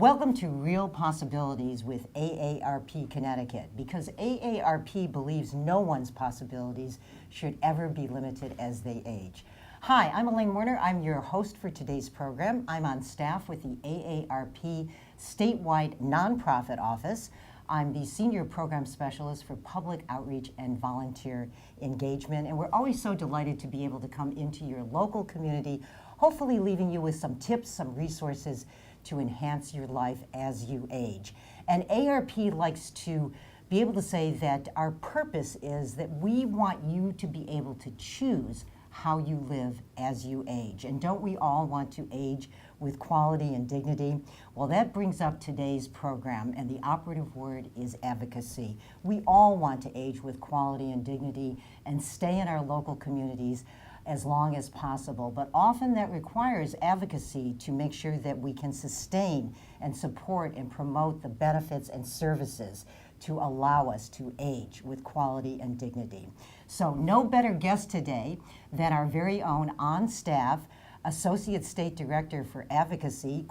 Welcome to Real Possibilities with AARP Connecticut, because AARP believes no one's possibilities should ever be limited as they age. Hi, I'm Elaine Warner. I'm your host for today's program. I'm on staff with the AARP statewide nonprofit office. I'm the Senior Program Specialist for Public Outreach and Volunteer Engagement, and we're always so delighted to be able to come into your local community, hopefully leaving you with some tips, some resources to enhance your life as you age. And ARP likes to be able to say that our purpose is that we want you to be able to choose how you live as you age. And don't we all want to age with quality and dignity? Well, that brings up today's program, and the operative word is advocacy. We all want to age with quality and dignity and stay in our local communities as long as possible, but often that requires advocacy to make sure that we can sustain and support and promote the benefits and services to allow us to age with quality and dignity. So no better guest today than our very own on-staff Associate State Director for Advocacy,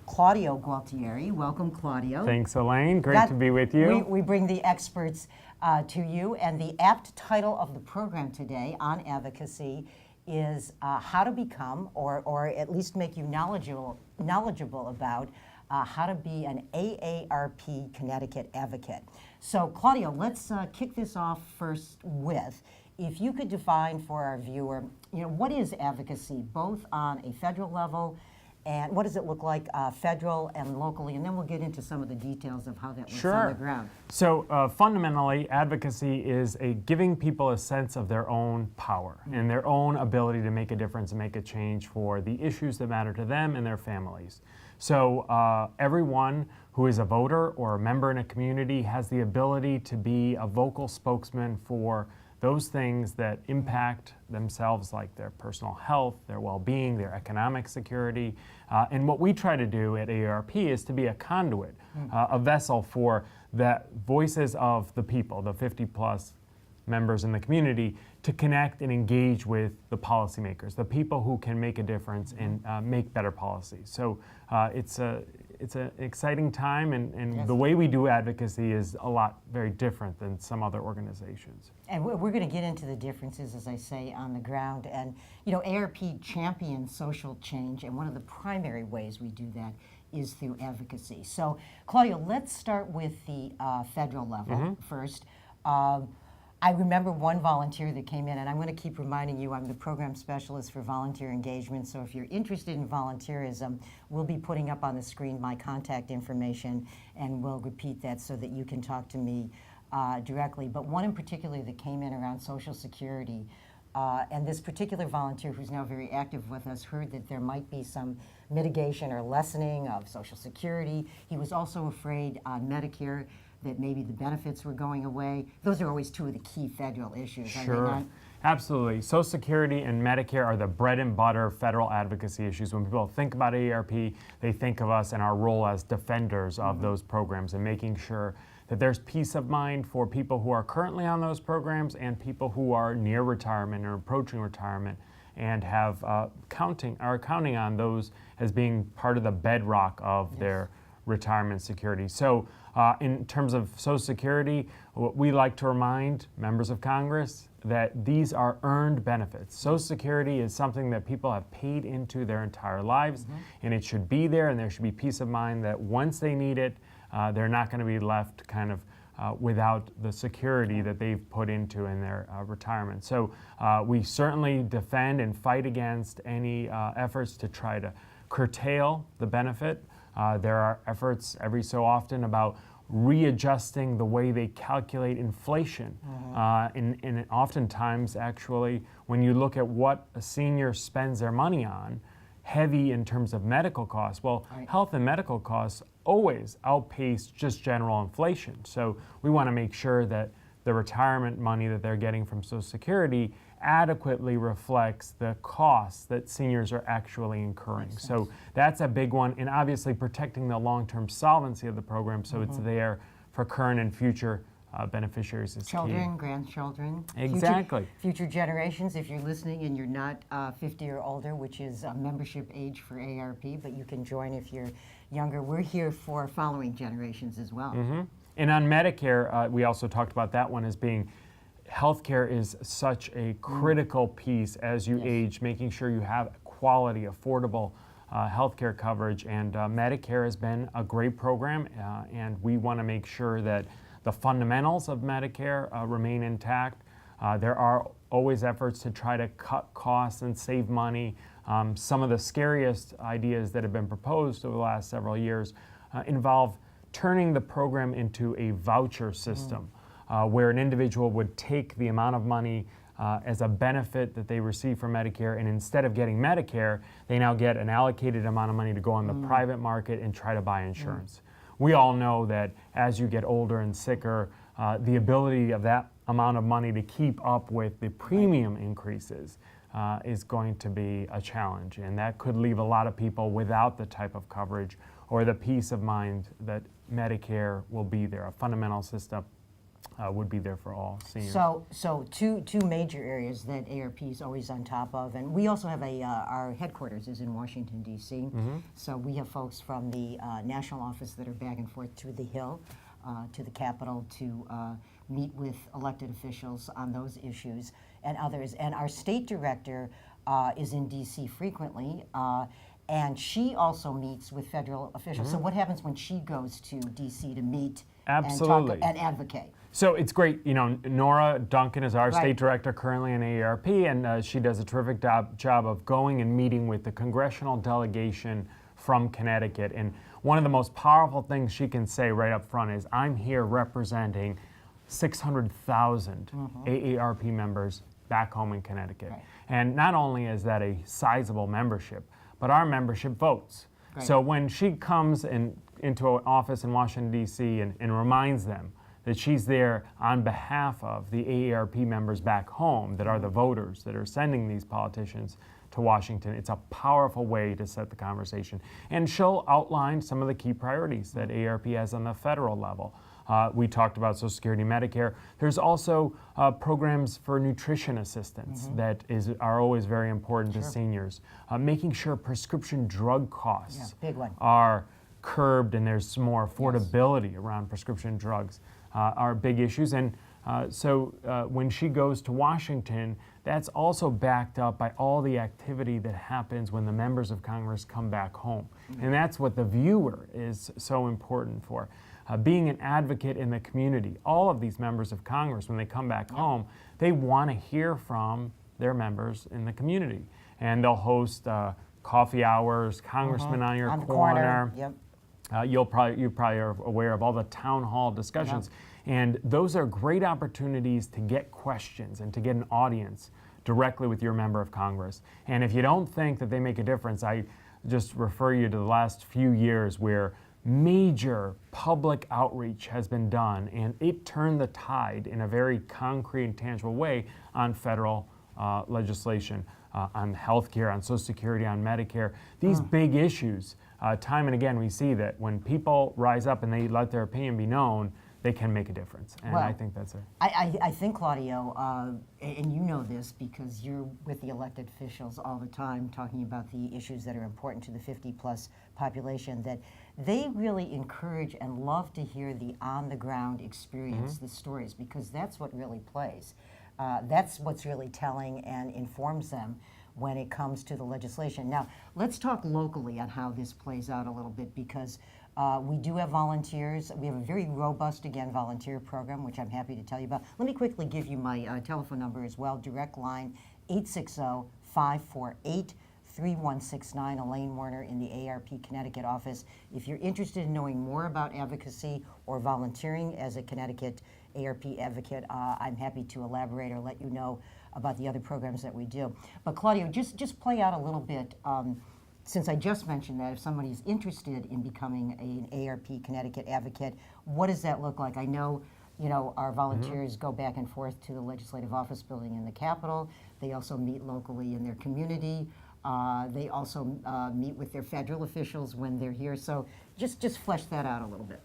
Claudio Gualtieri. Welcome, Claudio. Thanks, Elaine. Great to be with you. We bring the experts to you, and the apt title of the program today on advocacy is how to become, or at least make you knowledgeable about how to be an AARP Connecticut advocate. So, Claudio, let's kick this off first with, if you could define for our viewer, what is advocacy, both on a federal level, and what does it look like federal and locally, and then we'll get into some of the details of how that looks on the ground. So fundamentally, advocacy is giving people a sense of their own power and their own ability to make a difference and make a change for the issues that matter to them and their families. So everyone who is a voter or a member in a community has the ability to be a vocal spokesman for those things that impact themselves, like their personal health, their well-being, their economic security. And what we try to do at AARP is to be a conduit, a vessel for the voices of the people, the 50-plus members in the community, to connect and engage with the policymakers, the people who can make a difference and make better policies. So it's an exciting time, and yes, the way we do advocacy is a lot very different than some other organizations. And we're going to get into the differences, as I say, on the ground. And, ARP champions social change, and one of the primary ways we do that is through advocacy. So, Claudio, let's start with the federal level first. I remember one volunteer that came in, and I'm going to keep reminding you, I'm the program specialist for volunteer engagement, so if you're interested in volunteerism, we'll be putting up on the screen my contact information, and we'll repeat that so that you can talk to me directly. But one in particular that came in around Social Security, and this particular volunteer, who's now very active with us, heard that there might be some mitigation or lessening of Social Security. He was also afraid on Medicare that maybe the benefits were going away. Those are always two of the key federal issues, Sure. are they not? Absolutely. Social Security and Medicare are the bread and butter federal advocacy issues. When people think about AARP, they think of us and our role as defenders of those programs and making sure that there's peace of mind for people who are currently on those programs and people who are near retirement or approaching retirement and have counting on those as being part of the bedrock of their retirement security. So in terms of Social Security, what we like to remind members of Congress that these are earned benefits. Social Security is something that people have paid into their entire lives, and it should be there, and there should be peace of mind that once they need it, they're not going to be left kind of without the security that they've put into in their retirement. So we certainly defend and fight against any efforts to try to curtail the benefit. There are efforts every so often about readjusting the way they calculate inflation. And oftentimes, actually, when you look at what a senior spends their money on, heavy in terms of medical costs, well, health and medical costs always outpace just general inflation. So we want to make sure that the retirement money that they're getting from Social Security adequately reflects the costs that seniors are actually incurring. So that's a big one, and obviously protecting the long-term solvency of the program so it's there for current and future beneficiaries is Children, key. grandchildren. Exactly. Future generations, if you're listening and you're not 50 or older, which is a membership age for AARP, but you can join if you're younger. We're here for following generations as well. And on Medicare, we also talked about that one as being healthcare is such a critical piece as you age, making sure you have quality, affordable healthcare coverage. And Medicare has been a great program, and we want to make sure that the fundamentals of Medicare remain intact. There are always efforts to try to cut costs and save money. Some of the scariest ideas that have been proposed over the last several years involve turning the program into a voucher system, where an individual would take the amount of money as a benefit that they receive from Medicare, and instead of getting Medicare, they now get an allocated amount of money to go on the private market and try to buy insurance. We all know that as you get older and sicker, the ability of that amount of money to keep up with the premium increases is going to be a challenge, and that could leave a lot of people without the type of coverage or the peace of mind that Medicare will be there. A fundamental system would be there for all seniors. So two major areas that AARP is always on top of, and we also have our headquarters is in Washington, D.C. So we have folks from the national office that are back and forth to the Hill, to the Capitol, to meet with elected officials on those issues and others. And our state director is in D.C. frequently, and she also meets with federal officials. So what happens when she goes to D.C. to meet Absolutely. and talk and advocate? So it's great. You know, Nora Duncan is our state director currently in AARP, and she does a terrific job of going and meeting with the congressional delegation from Connecticut. And one of the most powerful things she can say right up front is, I'm here representing 600,000 AARP members back home in Connecticut. Right. And not only is that a sizable membership, but our membership votes. Right. So when she comes into an office in Washington, D.C. and reminds them that she's there on behalf of the AARP members back home that are the voters that are sending these politicians to Washington, it's a powerful way to set the conversation. And she'll outline some of the key priorities that AARP has on the federal level. We talked about Social Security, Medicare. There's also programs for nutrition assistance that are always very important to seniors. Making sure prescription drug costs big one. are curbed and there's some more affordability around prescription drugs are big issues. And so when she goes to Washington, that's also backed up by all the activity that happens when the members of Congress come back home. And that's what the viewer is so important for. Being an advocate in the community. All of these members of Congress, when they come back home, they want to hear from their members in the community. And they'll host coffee hours, congressmen on your corner. You probably are aware of all the town hall discussions. And those are great opportunities to get questions and to get an audience directly with your member of Congress. And if you don't think that they make a difference, I just refer you to the last few years where major public outreach has been done, and it turned the tide in a very concrete and tangible way on federal legislation, on healthcare, on Social Security, on Medicare. These big issues, time and again, we see that when people rise up and they let their opinion be known, they can make a difference. And I think that's it. I think, Claudio, and you know this because you're with the elected officials all the time talking about the issues that are important to the 50-plus population, that they really encourage and love to hear the on-the-ground experience, the stories, because that's what really plays. That's what's really telling and informs them when it comes to the legislation. Now, let's talk locally on how this plays out a little bit, because we do have volunteers. We have a very robust, again, volunteer program, which I'm happy to tell you about. Let me quickly give you my telephone number as well, direct line 860-548-3169, Elaine Warner in the AARP Connecticut office. If you're interested in knowing more about advocacy or volunteering as a Connecticut AARP advocate, I'm happy to elaborate or let you know about the other programs that we do. But Claudio, just play out a little bit, since I just mentioned that if somebody's interested in becoming an AARP Connecticut advocate, what does that look like? I know, our volunteers go back and forth to the Legislative Office Building in the Capitol. They also meet locally in their community. They also meet with their federal officials when they're here. So just flesh that out a little bit.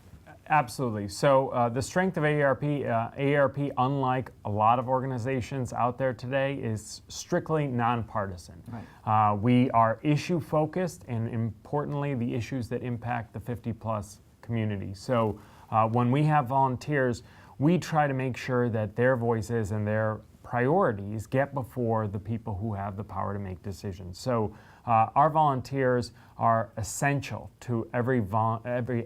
Absolutely. So the strength of AARP, AARP, unlike a lot of organizations out there today, is strictly nonpartisan. Right. We are issue focused, and importantly, the issues that impact the 50-plus community. So when we have volunteers, we try to make sure that their voices and their priorities get before the people who have the power to make decisions. So our volunteers are essential to every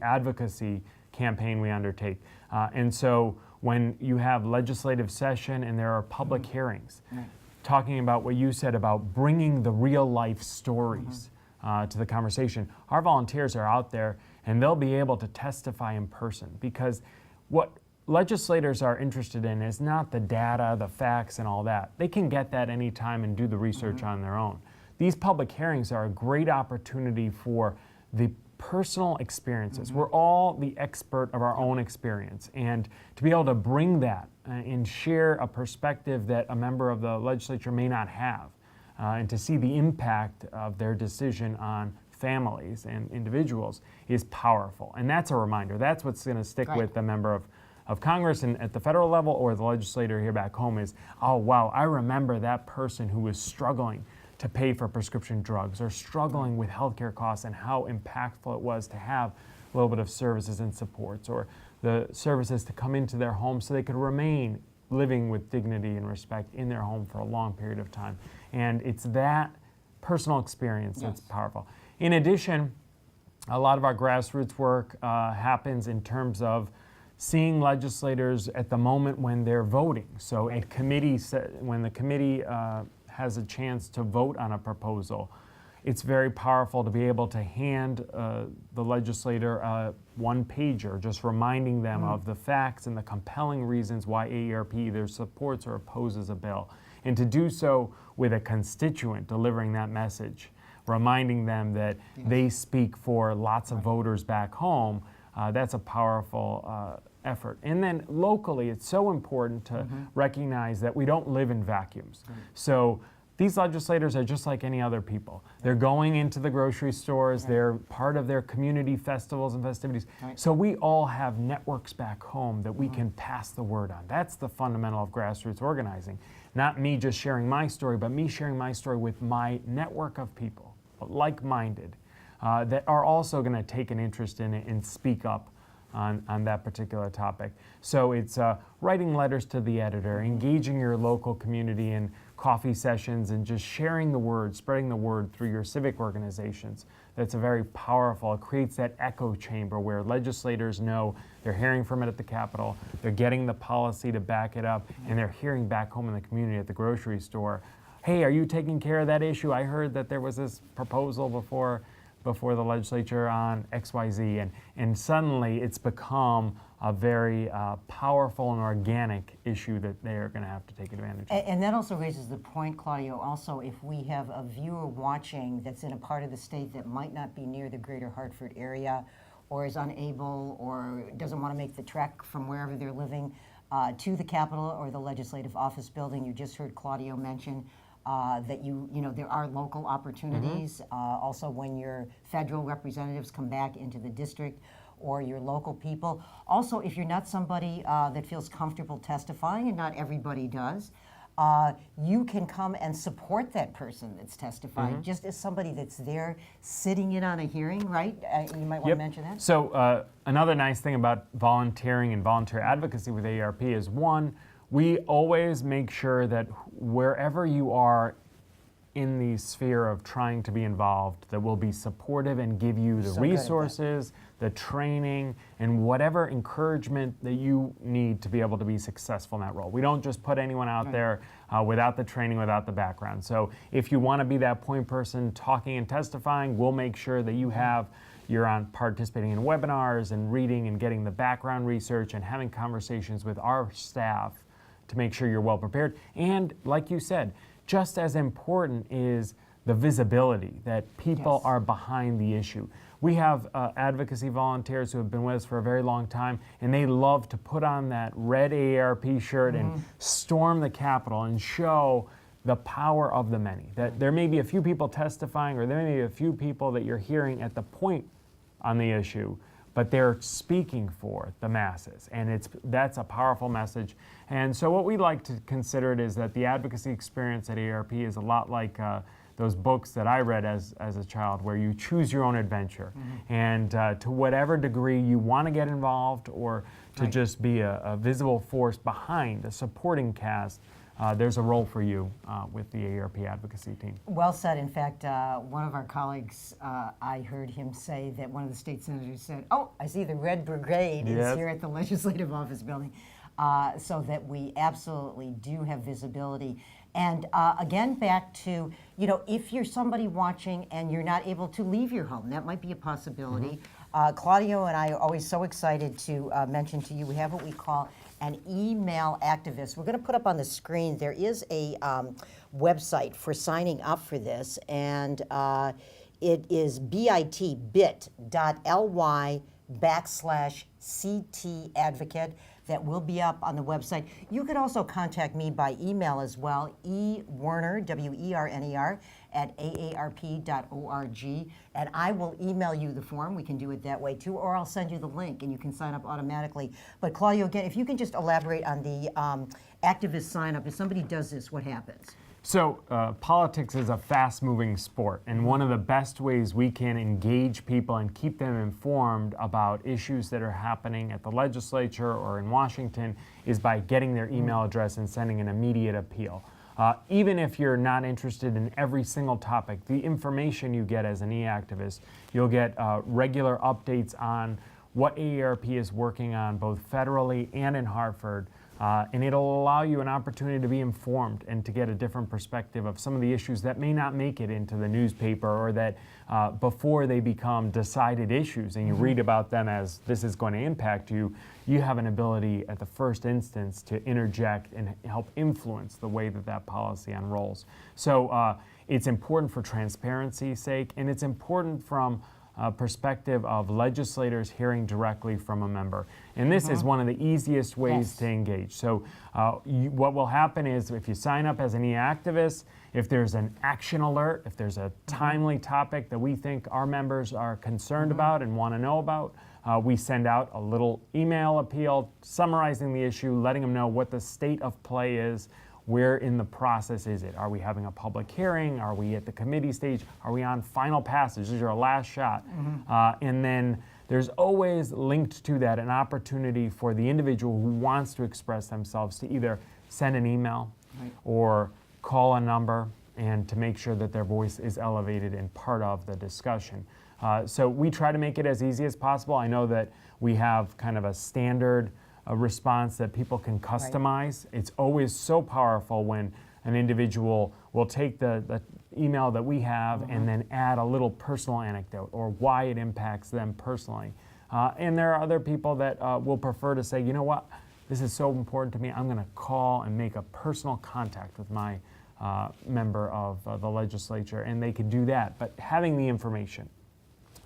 advocacy campaign we undertake. And so when you have legislative session and there are public hearings, Right. talking about what you said about bringing the real life stories to the conversation, our volunteers are out there and they'll be able to testify in person, because what legislators are interested in is not the data, the facts, and all that. They can get that anytime and do the research on their own. These public hearings are a great opportunity for the personal experiences. We're all the expert of our own experience, and to be able to bring that and share a perspective that a member of the legislature may not have, and to see the impact of their decision on families and individuals is powerful. And that's a reminder. That's what's going to stick Right. with the member of Congress and at the federal level, or the legislator here back home, is, oh wow, I remember that person who was struggling to pay for prescription drugs or struggling with healthcare costs, and how impactful it was to have a little bit of services and supports, or the services to come into their home so they could remain living with dignity and respect in their home for a long period of time. And it's that personal experience that's powerful. In addition, a lot of our grassroots work happens in terms of seeing legislators at the moment when they're voting. So at committee, when the committee has a chance to vote on a proposal, it's very powerful to be able to hand the legislator a one-pager, just reminding them of the facts and the compelling reasons why AARP either supports or opposes a bill. And to do so with a constituent delivering that message, reminding them that they speak for lots of voters back home, that's a powerful effort. And then locally, it's so important to recognize that we don't live in vacuums. So these legislators are just like any other people. They're going into the grocery stores, they're part of their community festivals and festivities. So we all have networks back home that we can pass the word on. That's the fundamental of grassroots organizing. Not me just sharing my story, but me sharing my story with my network of people, like-minded, that are also going to take an interest in it and speak up on that particular topic. So it's writing letters to the editor, engaging your local community in coffee sessions, and just sharing the word, spreading the word through your civic organizations. That's a very powerful, it creates that echo chamber where legislators know they're hearing from it at the Capitol, they're getting the policy to back it up, and they're hearing back home in the community at the grocery store, hey, are you taking care of that issue? I heard that there was this proposal before the legislature on XYZ, and suddenly it's become a very powerful and organic issue that they are going to have to take advantage of. And that also raises the point, Claudio, also if we have a viewer watching that's in a part of the state that might not be near the greater Hartford area, or is unable or doesn't want to make the trek from wherever they're living to the Capitol or the Legislative Office building. You just heard Claudio mention that there are local opportunities. Also, when your federal representatives come back into the district, or your local people. Also, if you're not somebody that feels comfortable testifying, and not everybody does, you can come and support that person that's testifying, just as somebody that's there sitting in on a hearing, right? You might want to mention that. So another nice thing about volunteering and volunteer advocacy with AARP is, one, we always make sure that wherever you are in the sphere of trying to be involved, that we'll be supportive and give you the resources, the training, and whatever encouragement that you need to be able to be successful in that role. We don't just put anyone out there without the training, without the background. So if you want to be that point person talking and testifying, we'll make sure that you're on participating in webinars and reading and getting the background research and having conversations with our staff to make sure you're well prepared. And like you said, just as important is the visibility that people are behind the issue. We have advocacy volunteers who have been with us for a very long time, and they love to put on that red AARP shirt and storm the Capitol and show the power of the many. That there may be a few people testifying, or there may be a few people that you're hearing at the point on the issue, but they're speaking for the masses, and that's a powerful message. And so what we like to consider it is that the advocacy experience at AARP is a lot like those books that I read as a child, where you choose your own adventure. And to whatever degree you want to get involved, or to just be a visible force behind, a supporting cast, there's a role for you with the AARP advocacy team. Well said. In fact, one of our colleagues, I heard him say that one of the state senators said, "Oh, I see the Red Brigade is here at the Legislative Office building," so that we absolutely do have visibility. And again, back to, if you're somebody watching and you're not able to leave your home, that might be a possibility. Claudio and I are always so excited to mention to you, we have what we call an email activist. We're going to put up on the screen, there is a website for signing up for this, and it is bit.ly/CT Advocate. That will be up on the website. You could also contact me by email as well, Werner, WERNER, at aarp.org, and I will email you the form. We can do it that way too, or I'll send you the link and you can sign up automatically. But Claudio, again, if you can just elaborate on the activist sign up. If somebody does this, what happens? So politics is a fast-moving sport, and one of the best ways we can engage people and keep them informed about issues that are happening at the legislature or in Washington is by getting their email address and sending an immediate appeal. Even if you're not interested in every single topic, the information you get as an e-activist, you'll get regular updates on what AARP is working on both federally and in Hartford. And it'll allow you an opportunity to be informed and to get a different perspective of some of the issues that may not make it into the newspaper, or that before they become decided issues and you read about them as this is going to impact you, you have an ability at the first instance to interject and help influence the way that that policy unrolls. So it's important for transparency's sake, and it's important from perspective of legislators hearing directly from a member. And this is one of the easiest ways to engage. So what will happen is, if you sign up as an e-activist, if there's an action alert, if there's a timely topic that we think our members are concerned about and want to know about, we send out a little email appeal summarizing the issue, letting them know what the state of play is. Where in the process is it? Are we having a public hearing? Are we at the committee stage? Are we on final passage? This is your last shot. And then there's always linked to that an opportunity for the individual who wants to express themselves to either send an email or call a number, and to make sure that their voice is elevated and part of the discussion. So we try to make it as easy as possible. I know that we have kind of a standard response that people can customize. It's always so powerful when an individual will take the email that we have and then add a little personal anecdote or why it impacts them personally. And there are other people that will prefer to say, you know what, this is so important to me, I'm going to call and make a personal contact with my member of the legislature, and they can do that. But having the information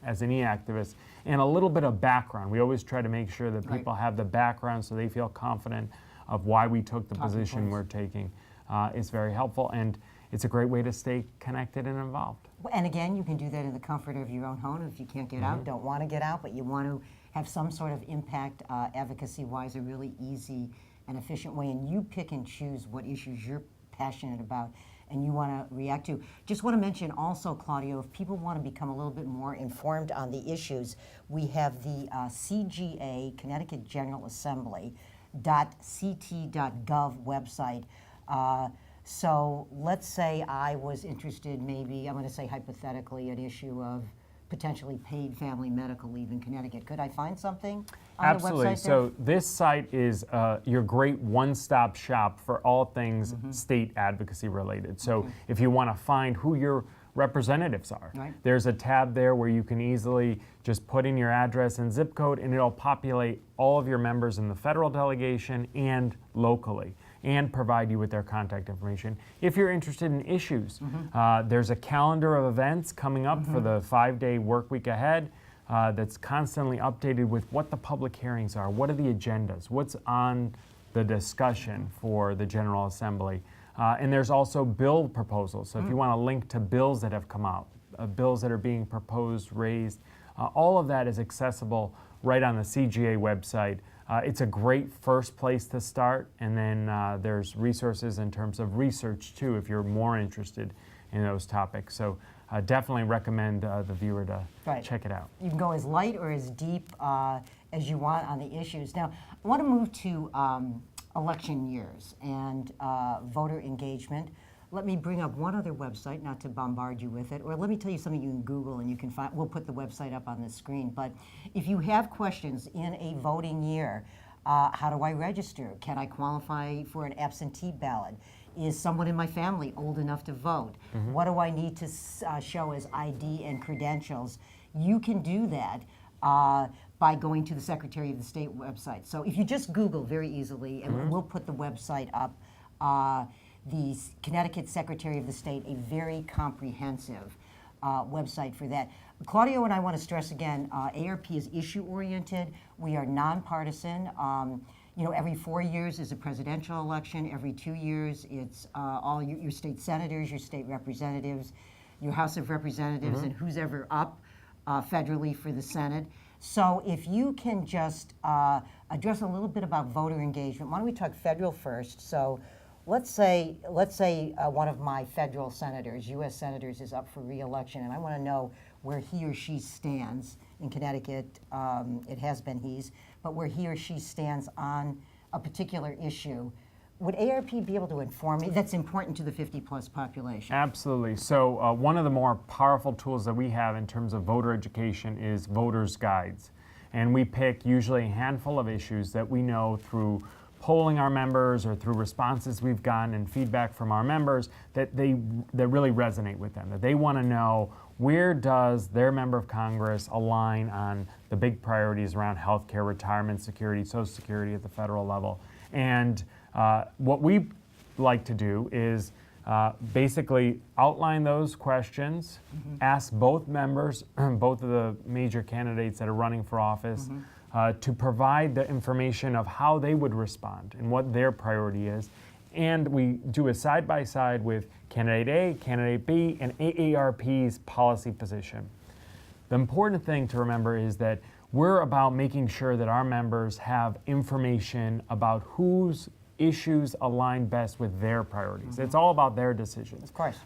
as an e-activist and a little bit of background, we always try to make sure that people have the background so they feel confident of why we took the position we're taking, is very helpful, and it's a great way to stay connected and involved. And again, you can do that in the comfort of your own home if you can't get out, don't want to get out, but you want to have some sort of impact advocacy-wise, a really easy and efficient way, and you pick and choose what issues you're passionate about and you want to react to. Just want to mention also, Claudio, if people want to become a little bit more informed on the issues, we have the CGA, Connecticut General Assembly, .ct.gov website. So let's say I was interested, maybe, I'm going to say hypothetically, an issue of potentially paid family medical leave in Connecticut. Could I find something on Absolutely. the website? So this site is your great one-stop shop for all things state advocacy related. So if you want to find who your representatives are, there's a tab there where you can easily just put in your address and zip code, and it'll populate all of your members in the federal delegation and locally, and provide you with their contact information. If you're interested in issues, there's a calendar of events coming up for the 5-day work week ahead that's constantly updated with what the public hearings are, what are the agendas, what's on the discussion for the General Assembly. And there's also bill proposals. So if you want to link to bills that have come out, bills that are being proposed, raised, all of that is accessible right on the CGA website. It's a great first place to start, and then there's resources in terms of research too if you're more interested in those topics. So definitely recommend the viewer to check it out. You can go as light or as deep as you want on the issues. Now, I want to move to election years and voter engagement. Let me bring up one other website, not to bombard you with it, or let me tell you something you can Google and you can find. We'll put the website up on the screen. But if you have questions in a voting year, how do I register? Can I qualify for an absentee ballot? Is someone in my family old enough to vote? What do I need to show as ID and credentials? You can do that by going to the Secretary of the State website. So if you just Google very easily, and we'll put the website up, the Connecticut Secretary of the State, a very comprehensive website for that. Claudio and I want to stress again, AARP is issue-oriented. We are nonpartisan. Every 4 years is a presidential election. Every 2 years, it's all your state senators, your state representatives, your House of Representatives, and who's ever up federally for the Senate. So if you can just address a little bit about voter engagement. Why don't we talk federal first? So let's say one of my federal senators, U.S. senators, is up for re-election, and I want to know where he or she stands in Connecticut. It has been he's, but where he or she stands on a particular issue. Would AARP be able to inform me? That's important to the 50-plus population. Absolutely. So one of the more powerful tools that we have in terms of voter education is voters' guides. And we pick usually a handful of issues that we know through polling our members or through responses we've gotten and feedback from our members that really resonate with them, that they want to know where does their member of Congress align on the big priorities around healthcare, retirement security, Social Security at the federal level. And what we like to do is basically outline those questions, ask both members, both of the major candidates that are running for office, to provide the information of how they would respond and what their priority is. And we do a side-by-side with candidate A, candidate B, and AARP's policy position. The important thing to remember is that we're about making sure that our members have information about whose issues align best with their priorities. It's all about their decisions. Of course.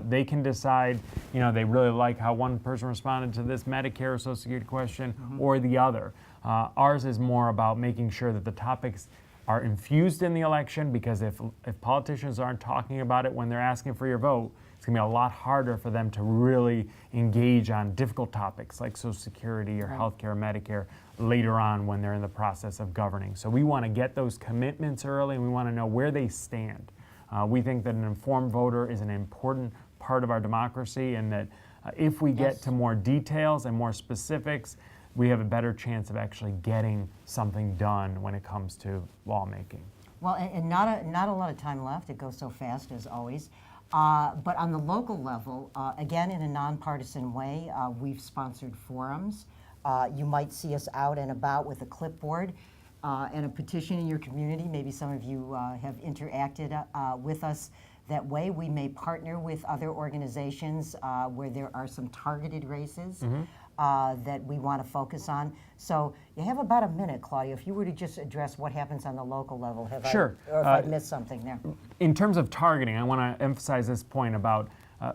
They can decide, they really like how one person responded to this Medicare or Social Security question or the other. Ours is more about making sure that the topics are infused in the election, because if politicians aren't talking about it when they're asking for your vote, it's going to be a lot harder for them to really engage on difficult topics like Social Security or healthcare or Medicare later on when they're in the process of governing. So we want to get those commitments early, and we want to know where they stand. We think that an informed voter is an important part of our democracy, and that if we get to more details and more specifics, we have a better chance of actually getting something done when it comes to lawmaking. Well, and not a lot of time left. It goes so fast, as always. But on the local level, again, in a nonpartisan way, we've sponsored forums. You might see us out and about with a clipboard and a petition in your community. Maybe some of you have interacted with us that way. We may partner with other organizations where there are some targeted races that we want to focus on. So you have about a minute, Claudio, if you were to just address what happens on the local level. Sure. Or if I missed something there. In terms of targeting, I want to emphasize this point about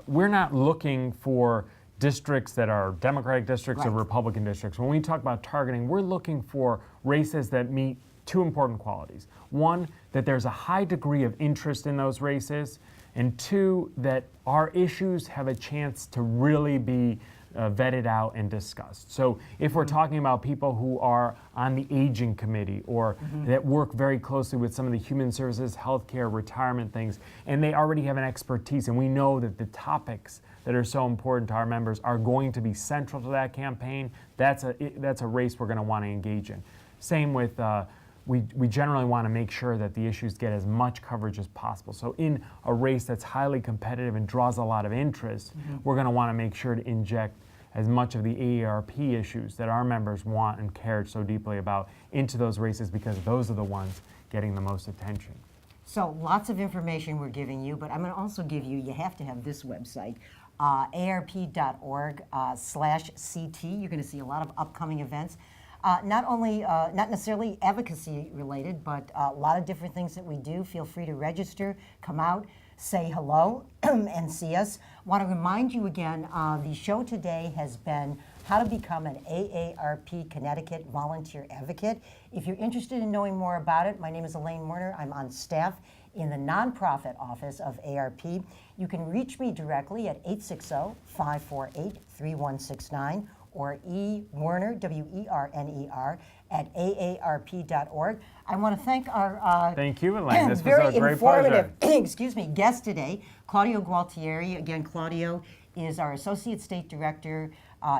we're not looking for districts that are Democratic districts or Republican districts. When we talk about targeting, we're looking for races that meet two important qualities. One, that there's a high degree of interest in those races, and two, that our issues have a chance to really be vetted out and discussed. So if we're talking about people who are on the aging committee or that work very closely with some of the human services, healthcare, retirement things, and they already have an expertise, and we know that the topics that are so important to our members are going to be central to that campaign, that's a race we're going to want to engage in. Same with we generally want to make sure that the issues get as much coverage as possible. So in a race that's highly competitive and draws a lot of interest, we're going to want to make sure to inject as much of the AARP issues that our members want and care so deeply about into those races, because those are the ones getting the most attention. So lots of information we're giving you, but I'm going to also give you, you have to have this website, aarp.org/CT. You're going to see a lot of upcoming events. not necessarily advocacy related, but a lot of different things that we do. Feel free to register, come out, say hello, and see us. Want to remind you again, the show today has been how to become an AARP Connecticut volunteer advocate. If you're interested in knowing more about it, my name is Elaine Werner. I'm on staff in the nonprofit office of AARP. You can reach me directly at 860-548-3169 or eWerner, W-E-R-N-E-R, at aarp.org. I want to thank our Thank you, Elaine. This was very a great informative pleasure. guest today, Claudio Gualtieri. Again, Claudio is our Associate State Director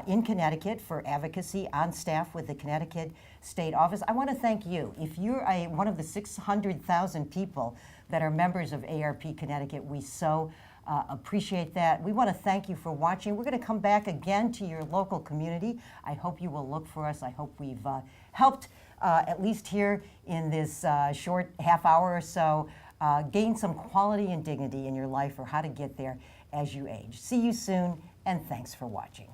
in Connecticut for Advocacy, on staff with the Connecticut State Office. I want to thank you. If you're one of the 600,000 people that are members of AARP Connecticut, we so appreciate that. We want to thank you for watching. We're going to come back again to your local community. I hope you will look for us. I hope we've helped, at least here in this short half hour or so, gain some quality and dignity in your life, or how to get there as you age. See you soon, and thanks for watching.